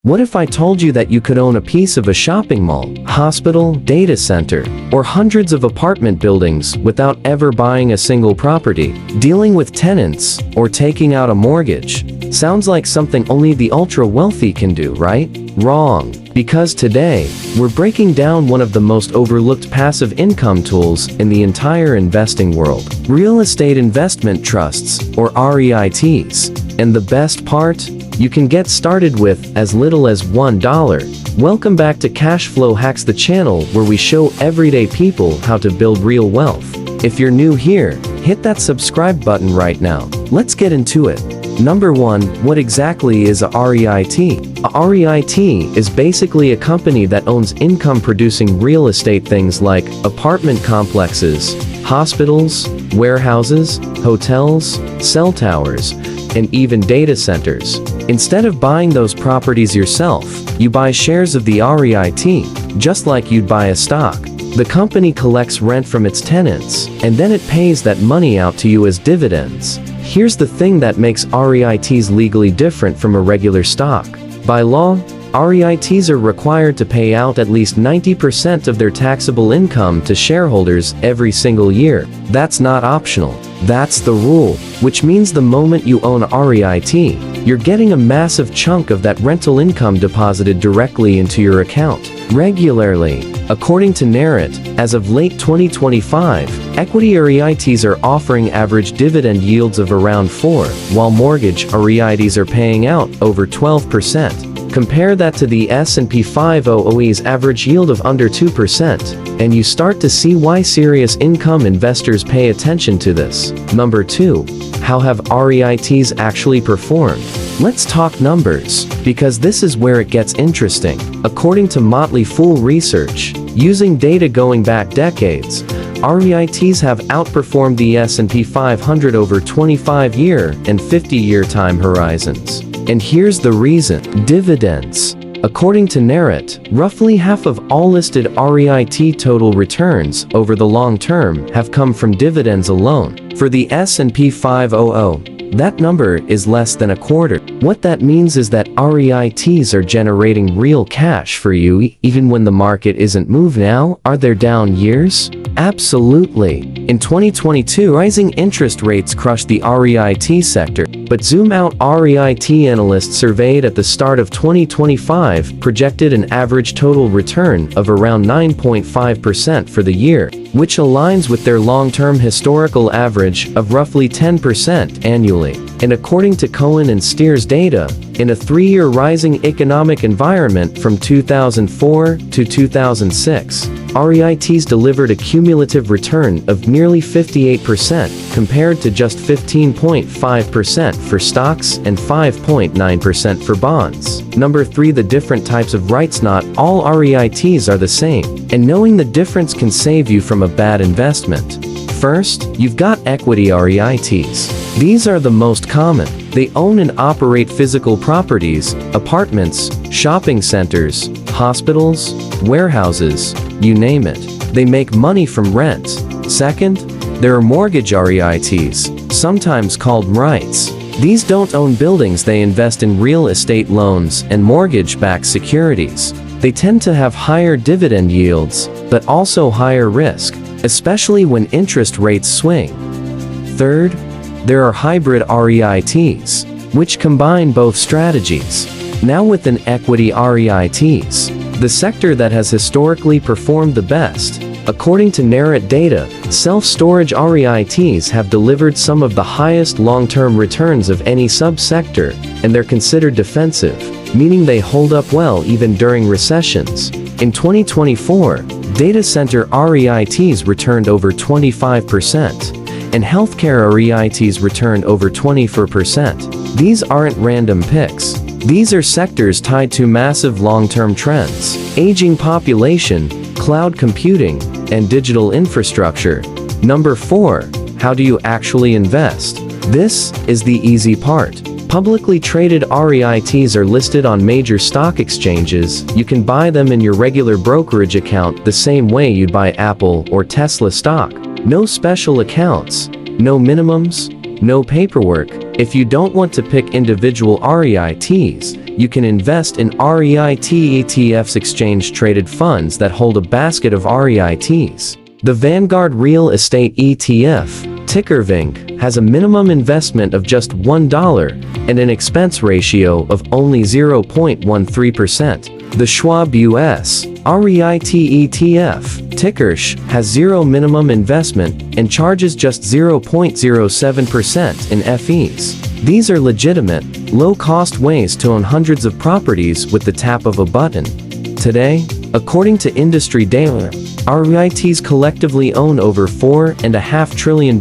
What if I told you that you could own a piece of a shopping mall, hospital, data center, or hundreds of apartment buildings without ever buying a single property, dealing with tenants, or taking out a mortgage? Sounds like something only the ultra-wealthy can do, right? Wrong. Because today, we're breaking down one of the most overlooked passive income tools in the entire investing world: real estate investment trusts, or REITs. And the best part? You can get started with as little as $1. Welcome back to Cash Flow Hacks, the channel where we show everyday people how to build real wealth. If you're new here, hit that subscribe button right now. Let's get into it. Number 1, what exactly is a REIT? A REIT is basically a company that owns income-producing real estate, things like apartment complexes, hospitals, warehouses, hotels, cell towers, and even data centers. Instead of buying those properties yourself, you buy shares of the REIT, just like you'd buy a stock. The company collects rent from its tenants, and then it pays that money out to you as dividends. Here's the thing that makes REITs legally different from a regular stock. By law, REITs are required to pay out at least 90% of their taxable income to shareholders every single year. That's not optional. That's the rule, which means the moment you own a REIT, you're getting a massive chunk of that rental income deposited directly into your account, regularly. According to NAREIT, as of late 2025, equity REITs are offering average dividend yields of around 4%, while mortgage REITs are paying out over 12%. Compare that to the S&P 500's average yield of under 2%, and you start to see why serious income investors pay attention to this. Number 2. How have REITs actually performed? Let's talk numbers, because this is where it gets interesting. According to Motley Fool research, using data going back decades, REITs have outperformed the S&P 500 over 25-year and 50-year time horizons. And here's the reason: dividends. According to NAREIT, roughly half of all listed REIT total returns over the long term have come from dividends alone. For the S&P 500, that number is less than a quarter. What that means is that REITs are generating real cash for you even when the market isn't moving. Now, are there down years? Absolutely. In 2022, rising interest rates crushed the REIT sector. But zoom out, REIT analysts surveyed at the start of 2025 projected an average total return of around 9.5% for the year, which aligns with their long-term historical average of roughly 10% annually. And according to Cohen and Steers data, in a 3-year rising economic environment from 2004 to 2006, REITs delivered a cumulative return of nearly 58% compared to just 15.5% for stocks and 5.9% for bonds. Number 3. The different types of REITs. Not all REITs are the same, and knowing the difference can save you from a bad investment. First, you've got equity REITs. These are the most common. They own and operate physical properties, apartments, shopping centers, hospitals, warehouses, you name it. They make money from rent. Second, there are mortgage REITs, sometimes called REITs. These don't own buildings, they invest in real estate loans and mortgage-backed securities. They tend to have higher dividend yields, but also higher risk, especially when interest rates swing. Third, there are hybrid REITs, which combine both strategies. Now within equity REITs, the sector that has historically performed the best. According to NAREIT data, self-storage REITs have delivered some of the highest long-term returns of any subsector, and they're considered defensive, meaning they hold up well even during recessions. In 2024, data center REITs returned over 25%, and healthcare REITs returned over 24%. These aren't random picks. These are sectors tied to massive long-term trends: aging population, cloud computing, and digital infrastructure. Number 4. How do you actually invest? This is the easy part. Publicly traded REITs are listed on major stock exchanges. You can buy them in your regular brokerage account the same way you'd buy Apple or Tesla stock. No special accounts, no minimums, no paperwork. If you don't want to pick individual REITs, you can invest in REIT ETFs, exchange-traded funds that hold a basket of REITs. The Vanguard Real Estate ETF, ticker VINC, has a minimum investment of just $1 and an expense ratio of only 0.13%. The Schwab US REIT ETF, ticker SCHH, has zero minimum investment and charges just 0.07% in fees. These are legitimate, low-cost ways to own hundreds of properties with the tap of a button. Today, according to industry data, REITs collectively own over $4.5 trillion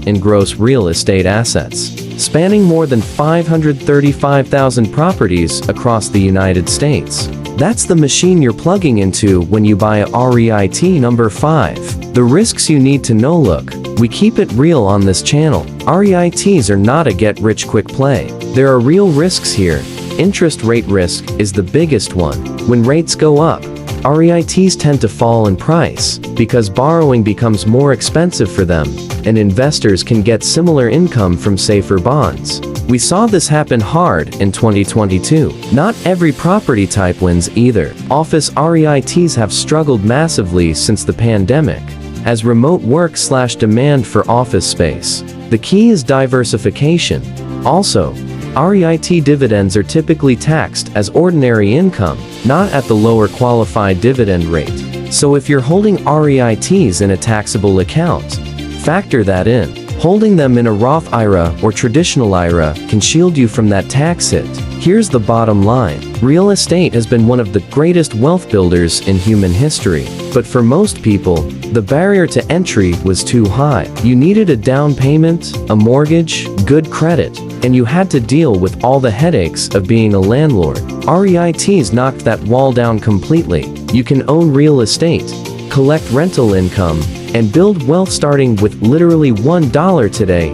in gross real estate assets, spanning more than 535,000 properties across the United States. That's the machine you're plugging into when you buy a REIT. Number 5. The risks you need to know. Look, we keep it real on this channel. REITs are not a get-rich-quick play. There are real risks here. Interest rate risk is the biggest one. When rates go up, REITs tend to fall in price because borrowing becomes more expensive for them, and investors can get similar income from safer bonds. We saw this happen hard in 2022. Not every property type wins either. Office REITs have struggled massively since the pandemic, as remote work/demand for office space. The key is diversification. Also, REIT dividends are typically taxed as ordinary income, not at the lower qualified dividend rate. So if you're holding REITs in a taxable account, factor that in. Holding them in a Roth IRA or traditional IRA can shield you from that tax hit. Here's the bottom line. Real estate has been one of the greatest wealth builders in human history. But for most people, the barrier to entry was too high. You needed a down payment, a mortgage, good credit, and you had to deal with all the headaches of being a landlord. REITs knocked that wall down completely. You can own real estate, collect rental income, and build wealth starting with literally $1 today.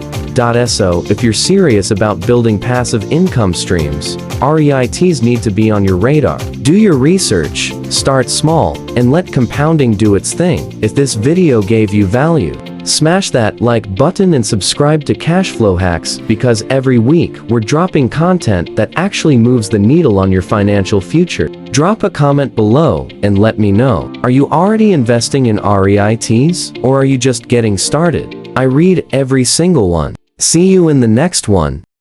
So if you're serious about building passive income streams, REITs need to be on your radar. Do your research, start small, and let compounding do its thing. If this video gave you value, smash that like button and subscribe to Cashflow Hacks, because every week we're dropping content that actually moves the needle on your financial future. Drop a comment below and let me know. Are you already investing in REITs, or are you just getting started? I read every single one. See you in the next one.